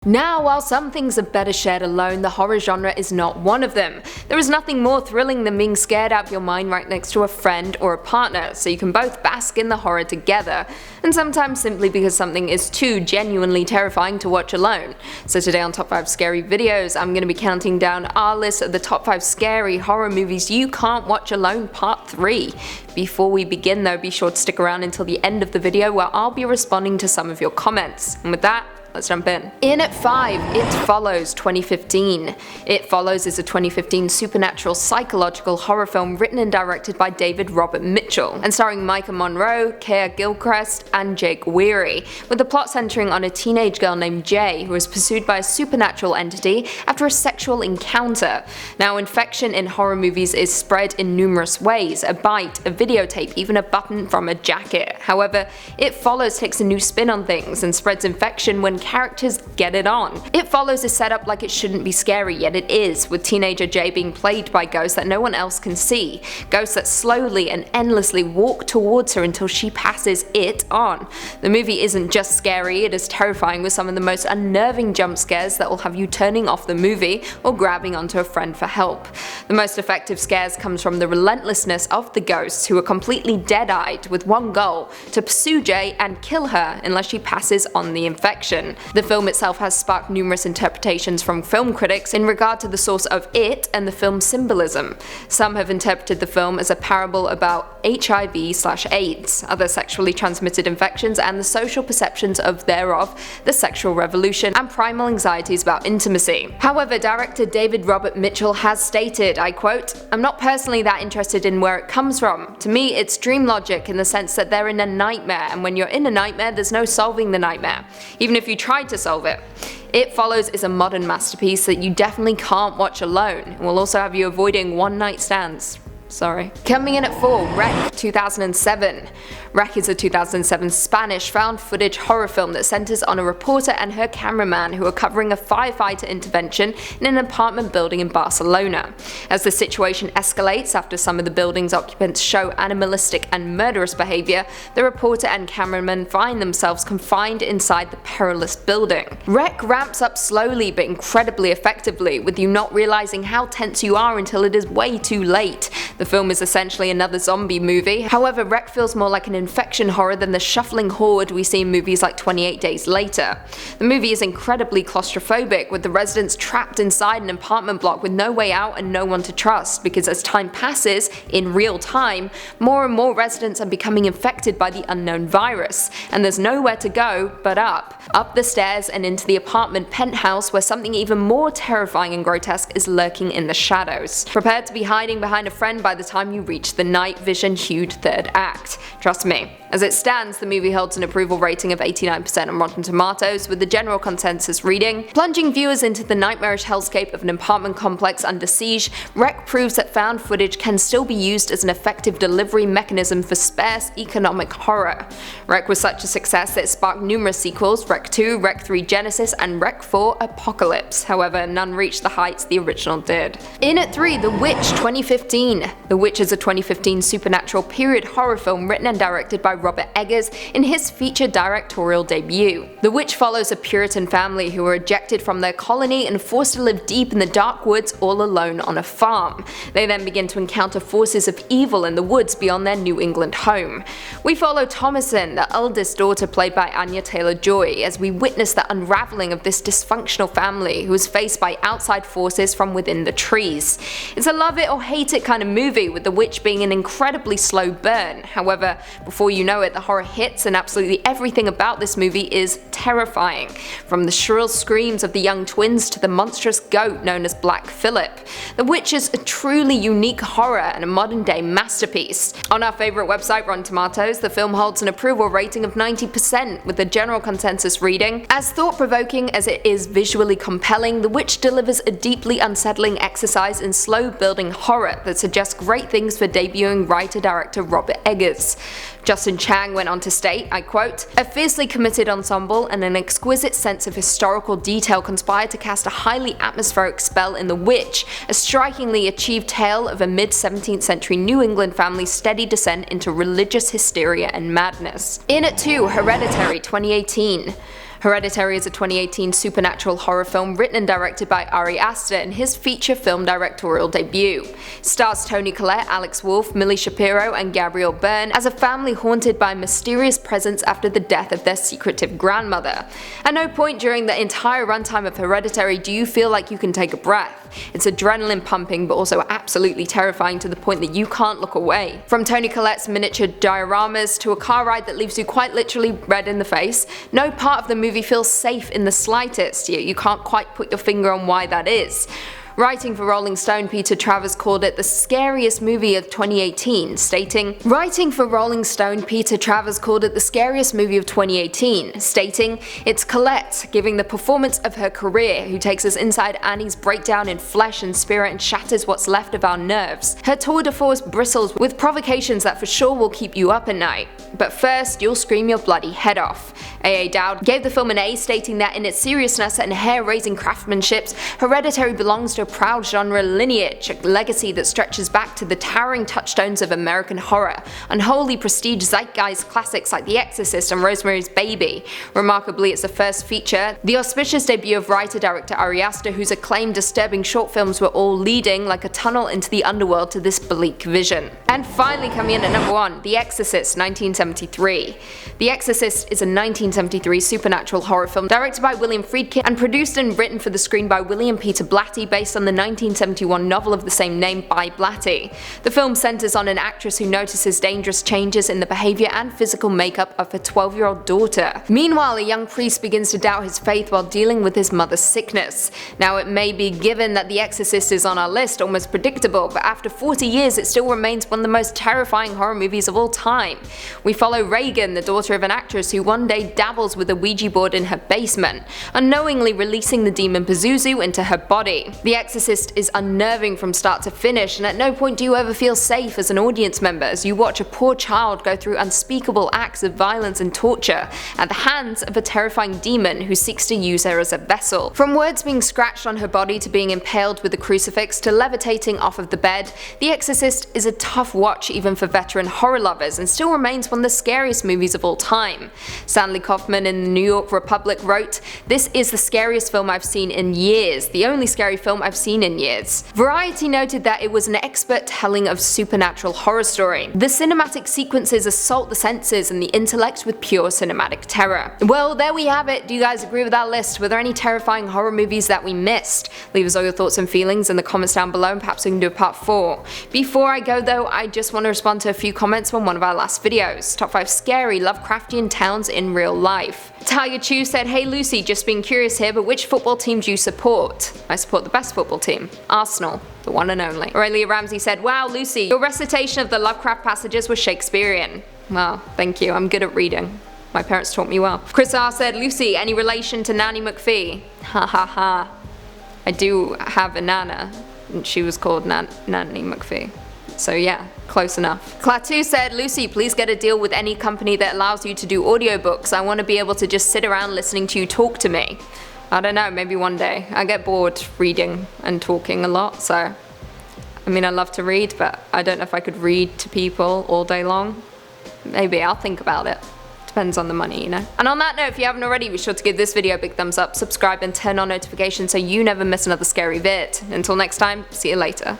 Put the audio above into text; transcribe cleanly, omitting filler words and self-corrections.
Now, while some things are better shared alone, the horror genre is not one of them. There is nothing more thrilling than being scared out of your mind right next to a friend or a partner, so you can both bask in the horror together, and sometimes simply because something is too genuinely terrifying to watch alone. So today on Top 5 Scary Videos, I'm going to be counting down our list of the top 5 scary horror movies you can't watch alone, part 3. Before we begin though, be sure to stick around until the end of the video where I'll be responding to some of your comments. And with that, let's jump in. In at 5, It Follows 2015. It Follows is a 2015 supernatural psychological horror film written and directed by David Robert Mitchell, and starring Micah Monroe, Kea Gilchrist, and Jake Weary, with the plot centering on a teenage girl named Jay who is pursued by a supernatural entity after a sexual encounter. Now, infection in horror movies is spread in numerous ways: a bite, a videotape, even a button from a jacket. However, It Follows takes a new spin on things and spreads infection when characters get it on. It Follows is set up like it shouldn't be scary, yet it is, with teenager Jay being plagued by ghosts that no one else can see. Ghosts that slowly and endlessly walk towards her until she passes it on. The movie isn't just scary, it is terrifying, with some of the most unnerving jump scares that will have you turning off the movie or grabbing onto a friend for help. The most effective scares comes from the relentlessness of the ghosts, who are completely dead-eyed with one goal: to pursue Jay and kill her unless she passes on the infection. The film itself has sparked numerous interpretations from film critics in regard to the source of it and the film's symbolism. Some have interpreted the film as a parable about HIV/AIDS, other sexually transmitted infections, and the social perceptions of thereof, the sexual revolution, and primal anxieties about intimacy. However, director David Robert Mitchell has stated, I quote, "I'm not personally that interested in where it comes from. To me, it's dream logic in the sense that they're in a nightmare, and when you're in a nightmare, there's no solving the nightmare, even if you tried to solve it. It Follows is a modern masterpiece that you definitely can't watch alone, and will also have you avoiding one-night stands." Sorry. Coming in at 4, REC 2007. REC is a 2007 Spanish found footage horror film that centers on a reporter and her cameraman who are covering a firefighter intervention in an apartment building in Barcelona. As the situation escalates after some of the building's occupants show animalistic and murderous behavior, the reporter and cameraman find themselves confined inside the perilous building. REC ramps up slowly but incredibly effectively, with you not realizing how tense you are until it is way too late. The film is essentially another zombie movie, however REC feels more like an infection horror than the shuffling horde we see in movies like 28 Days Later. The movie is incredibly claustrophobic, with the residents trapped inside an apartment block with no way out and no one to trust, because as time passes, in real time, more and more residents are becoming infected by the unknown virus, and there's nowhere to go but up. Up the stairs and into the apartment penthouse where something even more terrifying and grotesque is lurking in the shadows. Prepare to be hiding behind a friend by the time you reach the night vision hued third act. Trust me. As it stands, the movie holds an approval rating of 89% on Rotten Tomatoes, with the general consensus reading, "Plunging viewers into the nightmarish hellscape of an apartment complex under siege, REC proves that found footage can still be used as an effective delivery mechanism for sparse economic horror." REC was such a success that it sparked numerous sequels: REC 2, REC 3 Genesis, and REC 4 Apocalypse. However, none reached the heights the original did. In at 3, The Witch 2015. The Witch is a 2015 supernatural period horror film written and directed by Robert Eggers in his feature directorial debut. The Witch follows a Puritan family who are ejected from their colony and forced to live deep in the dark woods all alone on a farm. They then begin to encounter forces of evil in the woods beyond their New England home. We follow Thomasin, the eldest daughter played by Anya Taylor-Joy, as we witness the unraveling of this dysfunctional family who is faced by outside forces from within the trees. It's a love it or hate it kind of movie, with The Witch being an incredibly slow burn. However, before you know it, the horror hits, and absolutely everything about this movie is terrifying. From the shrill screams of the young twins to the monstrous goat known as Black Phillip. The Witch is a truly unique horror and a modern day masterpiece. On our favourite website, Rotten Tomatoes, the film holds an approval rating of 90%, with the general consensus reading, "As thought-provoking as it is visually compelling, The Witch delivers a deeply unsettling exercise in slow-building horror that suggests great things for debuting writer-director Robert Eggers." Justin Chang went on to state, I quote, "A fiercely committed ensemble and an exquisite sense of historical detail conspire to cast a highly atmospheric spell in The Witch, a strikingly achieved tale of a mid-17th century New England family's steady descent into religious hysteria and madness." In at 2, Hereditary 2018. Hereditary is a 2018 supernatural horror film written and directed by Ari Aster in his feature film directorial debut. It stars Toni Collette, Alex Wolff, Millie Shapiro, and Gabrielle Byrne as a family haunted by a mysterious presence after the death of their secretive grandmother. At no point during the entire runtime of Hereditary do you feel like you can take a breath. It's adrenaline pumping but also absolutely terrifying to the point that you can't look away. From Toni Collette's miniature dioramas to a car ride that leaves you quite literally red in the face, no part of the movie feels safe in the slightest. You can't quite put your finger on why that is. Writing for Rolling Stone, Peter Travers called it the scariest movie of 2018, stating, "It's Collette giving the performance of her career, who takes us inside Annie's breakdown in flesh and spirit and shatters what's left of our nerves. Her tour de force bristles with provocations that for sure will keep you up at night. But first, you'll scream your bloody head off." A.A. Dowd gave the film an A, stating that in its seriousness and hair-raising craftsmanship, Hereditary belongs to a proud genre lineage, a legacy that stretches back to the towering touchstones of American horror, unholy prestige zeitgeist classics like The Exorcist and Rosemary's Baby. Remarkably, it's the first feature, the auspicious debut of writer-director Ari Aster, whose acclaimed disturbing short films were all leading like a tunnel into the underworld to this bleak vision. And finally coming in at number 1, The Exorcist, 1973. The Exorcist is a 1973 supernatural horror film directed by William Friedkin and produced and written for the screen by William Peter Blatty, based on the 1971 novel of the same name by Blatty. The film centers on an actress who notices dangerous changes in the behavior and physical makeup of her 12-year-old daughter. Meanwhile, a young priest begins to doubt his faith while dealing with his mother's sickness. Now, it may be given that The Exorcist is on our list almost predictable, but after 40 years it still remains one of the most terrifying horror movies of all time. We follow Reagan, the daughter of an actress who one day dabbles with a Ouija board in her basement, unknowingly releasing the demon Pazuzu into her body. The Exorcist is unnerving from start to finish, and at no point do you ever feel safe as an audience member as you watch a poor child go through unspeakable acts of violence and torture at the hands of a terrifying demon who seeks to use her as a vessel. From words being scratched on her body to being impaled with a crucifix to levitating off of the bed, The Exorcist is a tough watch even for veteran horror lovers and still remains one of the scariest movies of all time. Stanley Kaufman in the New York Republic wrote, "This is the scariest film I've seen in years, the only scary film I've seen in years." Variety noted that it was an expert telling of supernatural horror story. The cinematic sequences assault the senses and the intellect with pure cinematic terror. Well, there we have it. Do you guys agree with our list? Were there any terrifying horror movies that we missed? Leave us all your thoughts and feelings in the comments down below, and perhaps we can do a part 4. Before I go though, I just want to respond to a few comments from one of our last videos. Top 5 scary Lovecraftian towns in real life. Talia Chu said, "Hey Lucy, just being curious here, but which football team do you support?" I support the best football team, Arsenal, the one and only. Aurelia Ramsey said, "Wow Lucy, your recitation of the Lovecraft passages was Shakespearean." Well, thank you, I'm good at reading. My parents taught me well. Chris R said, "Lucy, any relation to Nanny McPhee?" Ha ha ha. I do have a nana, and she was called Nanny McPhee. So yeah, close enough. Klaatu said, "Lucy, please get a deal with any company that allows you to do audiobooks. I want to be able to just sit around listening to you talk to me." I don't know, maybe one day. I get bored reading and talking a lot, so I mean, I love to read, but I don't know if I could read to people all day long. Maybe, I'll think about it. Depends on the money, you know. And on that note, if you haven't already, be sure to give this video a big thumbs up, subscribe and turn on notifications so you never miss another scary vid. Until next time, see you later.